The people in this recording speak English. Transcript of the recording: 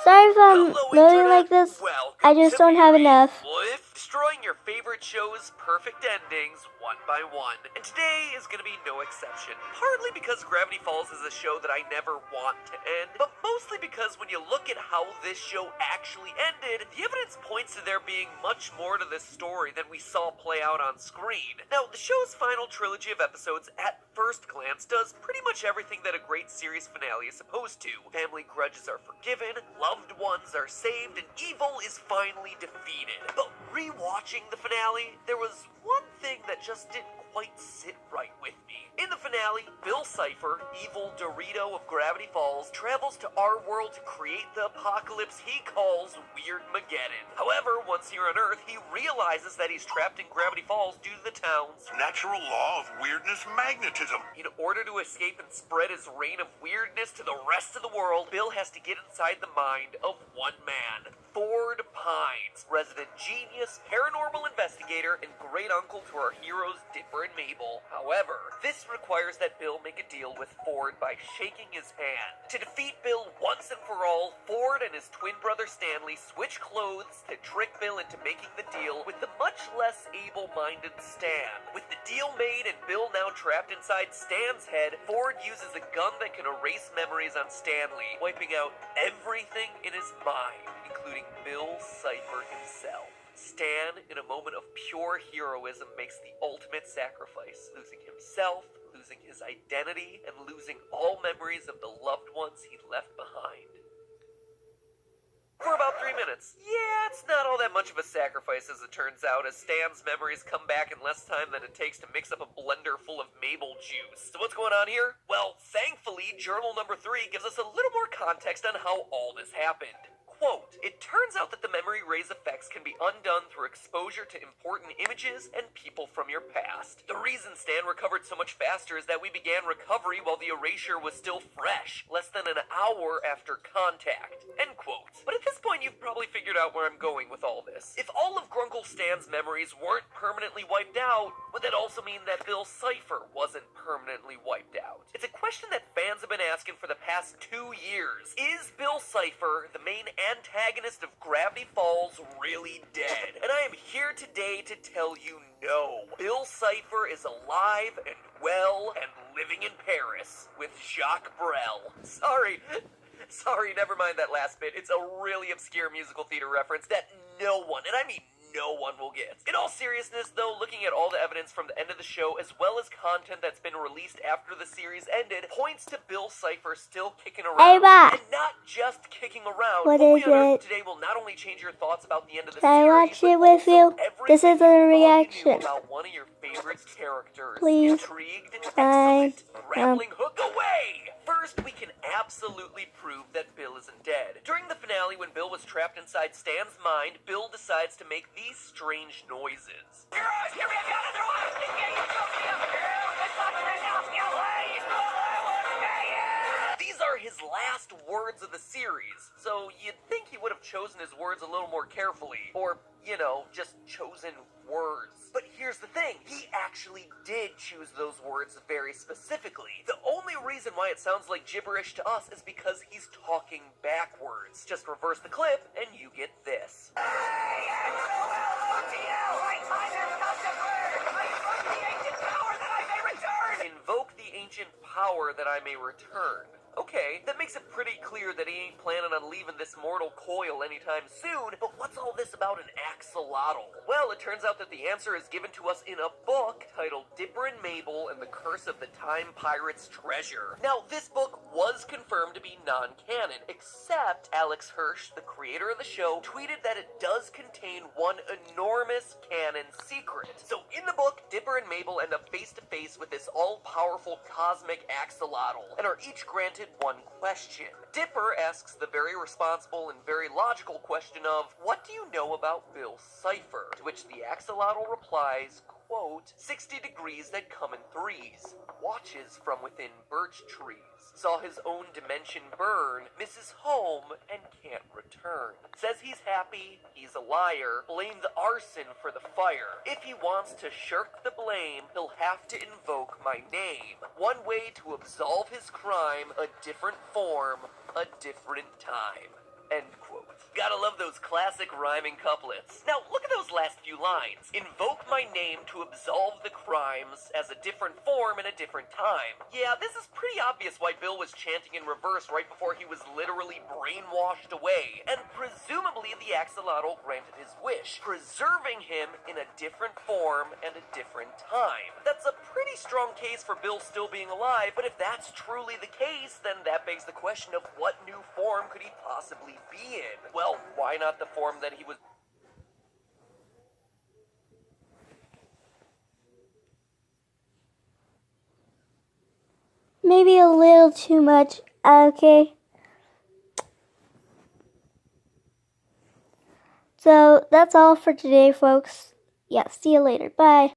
Sorry if I'm loading like this. I just don't have enough. Destroying your favorite show's perfect endings one by one. And today is gonna be no exception. Partly because Gravity Falls is a show that I never want to end, but mostly because when you look at how this show actually ended, the evidence points to there being much more to this story than we saw play out on screen. Now, the show's final trilogy of episodes, at first glance, does pretty much everything that a great series finale is supposed to. Family grudges are forgiven, loved ones are saved, and evil is finally defeated. But rewatching the finale, there was one thing that just didn't quite sit right with me. In the finale, Bill Cipher, evil Dorito of Gravity Falls, travels to our world to create the apocalypse he calls Weird-Mageddon. However, once here on Earth, he realizes that he's trapped in Gravity Falls due to the town's natural law of weirdness magnetism. In order to escape and spread his reign of weirdness to the rest of the world, Bill has to get inside the mind of one man, Ford Pines, resident genius, paranormal investigator, and great uncle to our heroes Dipper and Mabel. However, this requires that Bill make a deal with Ford by shaking his hand. To defeat Bill once and for all, Ford and his twin brother Stanley switch clothes to trick Bill into making the deal with the much less able-minded Stan. With the deal made and Bill now trapped inside Stan's head, Ford uses a gun that can erase memories on Stanley, wiping out everything in his mind, including Bill Cipher himself. Stan, in a moment of pure heroism, makes the ultimate sacrifice, losing himself, losing his identity, and losing all memories of the loved ones he left behind. For about 3 minutes. Yeah, it's not all that much of a sacrifice as it turns out, as Stan's memories come back in less time than it takes to mix up a blender full of Mabel juice. So what's going on here? Well, thankfully, journal number 3 gives us a little more context on how all this happened. Quote, it turns out that the memory rays effects can be undone through exposure to important images and people from your past. The reason Stan recovered so much faster is that we began recovery while the erasure was still fresh, less than an hour after contact. End quote. But at this point, you've probably figured out where I'm going with all this. If all of Grunkle Stan's memories weren't permanently wiped out, would that also mean that Bill Cipher wasn't permanently wiped out? It's a question that fans have been asking for the past 2 years. Is Bill Cipher, the main antagonist of Gravity Falls, really dead? And I am here today to tell you no. Bill Cipher is alive and well and living in Paris with Jacques Brel. Sorry, never mind that last bit. It's a really obscure musical theater reference that no one, and I mean no one, will get. In all seriousness, though, looking at all the evidence from the end of the show, as well as content that's been released after the series ended, points to Bill Cipher still kicking around. And not just kicking around. What is it? Today will not only change your thoughts about the end of the Can series, I watch it with you? This is a reaction. About one of your favorite characters. Please. Intrigued? Excellent. Grappling hook away! First, we can absolutely prove that Bill isn't dead. During the finale, when Bill was trapped inside Stan's mind, Bill decides to make these strange noises. These are his last words of the series, so you'd think he would have chosen his words a little more carefully. Or, just chosen words. But here's the thing, he actually did choose those words very specifically. The only reason why it sounds like gibberish to us is because he's talking backwards. Just reverse the clip, and you get this. Invoke the ancient power that I may return. Okay, that makes it pretty clear that he ain't planning on leaving this mortal coil anytime soon, but what's all this about an axolotl? Well, it turns out that the answer is given to us in a book titled Dipper and Mabel and the Curse of the Time Pirate's Treasure. Now, this book was confirmed to be non-canon, except Alex Hirsch, the creator of the show, tweeted that it does contain one enormous canon secret. So in the book, Dipper and Mabel end up face-to-face with this all-powerful cosmic axolotl, and are each granted one question. Dipper asks the very responsible and very logical question of, what do you know about Bill Cipher? To which the axolotl replies, quote, 60 degrees that come in threes, watches from within birch trees, saw his own dimension burn, misses home, and can't return. Says he's happy, he's a liar, blamed the arson for the fire. If he wants to shirk the blame, he'll have to invoke my name. One way to absolve his crime, a different form, a different time. End quote. Gotta love those classic rhyming couplets. Now, look at those last few lines. Invoke my name to absolve the crimes as a different form in a different time. Yeah, this is pretty obvious why Bill was chanting in reverse right before he was literally brainwashed away, and presumably the axolotl granted his wish, preserving him in a different form and a different time. That's a pretty strong case for Bill still being alive, but if that's truly the case, then that begs the question of what new form could he possibly be in? Well, why not the form that he was... Maybe a little too much. Okay. So that's all for today, folks. Yeah, see you later. Bye.